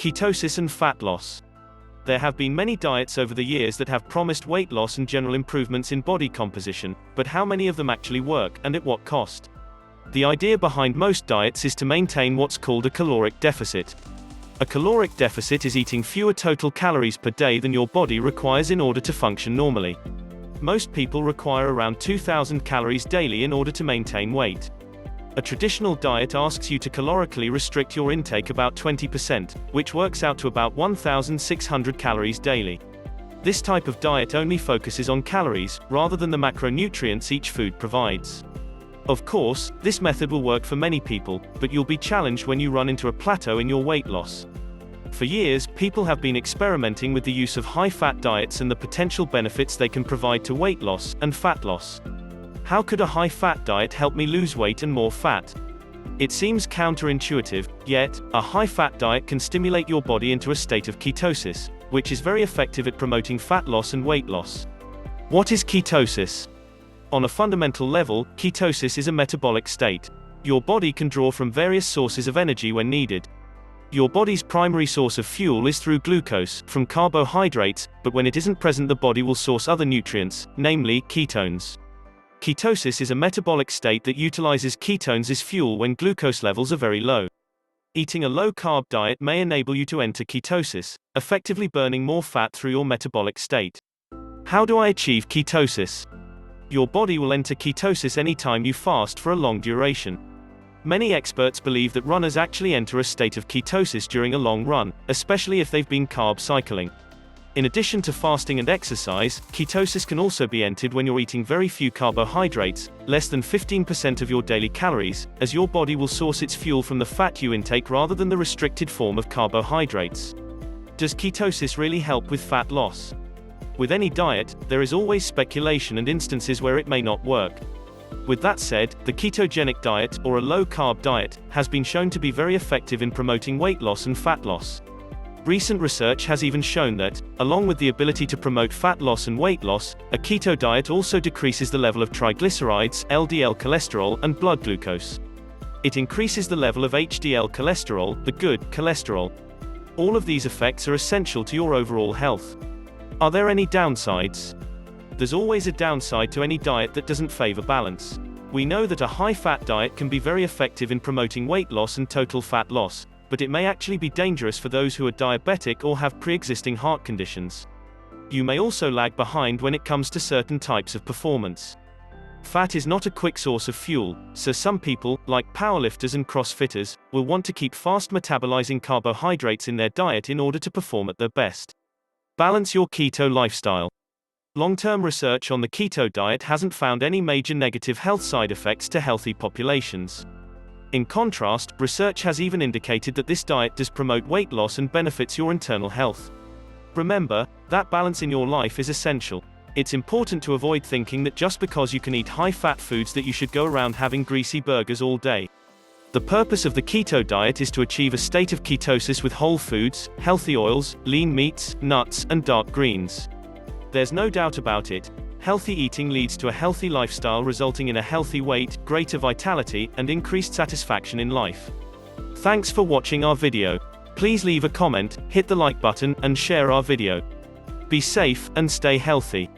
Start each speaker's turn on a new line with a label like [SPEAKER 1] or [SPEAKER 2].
[SPEAKER 1] Ketosis and fat loss. There have been many diets over the years that have promised weight loss and general improvements in body composition, but how many of them actually work, and at what cost? The idea behind most diets is to maintain what's called a caloric deficit. A caloric deficit is eating fewer total calories per day than your body requires in order to function normally. Most people require around 2,000 calories daily in order to maintain weight. A traditional diet asks you to calorically restrict your intake about 20%, which works out to about 1,600 calories daily. This type of diet only focuses on calories, rather than the macronutrients each food provides. Of course, this method will work for many people, but you'll be challenged when you run into a plateau in your weight loss. For years, people have been experimenting with the use of high-fat diets and the potential benefits they can provide to weight loss and fat loss. How could a high-fat diet help me lose weight and more fat? It seems counterintuitive, yet, a high-fat diet can stimulate your body into a state of ketosis, which is very effective at promoting fat loss and weight loss. What is ketosis? On a fundamental level, ketosis is a metabolic state. Your body can draw from various sources of energy when needed. Your body's primary source of fuel is through glucose, from carbohydrates, but when it isn't present the body will source other nutrients, namely, ketones. Ketosis is a metabolic state that utilizes ketones as fuel when glucose levels are very low. Eating a low-carb diet may enable you to enter ketosis, effectively burning more fat through your metabolic state. How do I achieve ketosis? Your body will enter ketosis anytime you fast for a long duration. Many experts believe that runners actually enter a state of ketosis during a long run, especially if they've been carb cycling. In addition to fasting and exercise, ketosis can also be entered when you're eating very few carbohydrates, less than 15% of your daily calories, as your body will source its fuel from the fat you intake rather than the restricted form of carbohydrates. Does ketosis really help with fat loss? With any diet, there is always speculation and instances where it may not work. With that said, the ketogenic diet, or a low-carb diet, has been shown to be very effective in promoting weight loss and fat loss. Recent research has even shown that, along with the ability to promote fat loss and weight loss, a keto diet also decreases the level of triglycerides, LDL cholesterol, and blood glucose. It increases the level of HDL cholesterol, the good cholesterol. All of these effects are essential to your overall health. Are there any downsides? There's always a downside to any diet that doesn't favor balance. We know that a high-fat diet can be very effective in promoting weight loss and total fat loss, but it may actually be dangerous for those who are diabetic or have pre-existing heart conditions. You may also lag behind when it comes to certain types of performance. Fat is not a quick source of fuel, so some people, like powerlifters and crossfitters, will want to keep fast metabolizing carbohydrates in their diet in order to perform at their best. Balance your keto lifestyle. Long-term research on the keto diet hasn't found any major negative health side effects to healthy populations. In contrast, research has even indicated that this diet does promote weight loss and benefits your internal health. Remember, that balance in your life is essential. It's important to avoid thinking that just because you can eat high-fat foods that you should go around having greasy burgers all day. The purpose of the keto diet is to achieve a state of ketosis with whole foods, healthy oils, lean meats, nuts, and dark greens. There's no doubt about it. Healthy eating leads to a healthy lifestyle resulting in a healthy weight, greater vitality, and increased satisfaction in life. Thanks for watching our video. Please leave a comment, hit the like button, and share our video. Be safe, and stay healthy.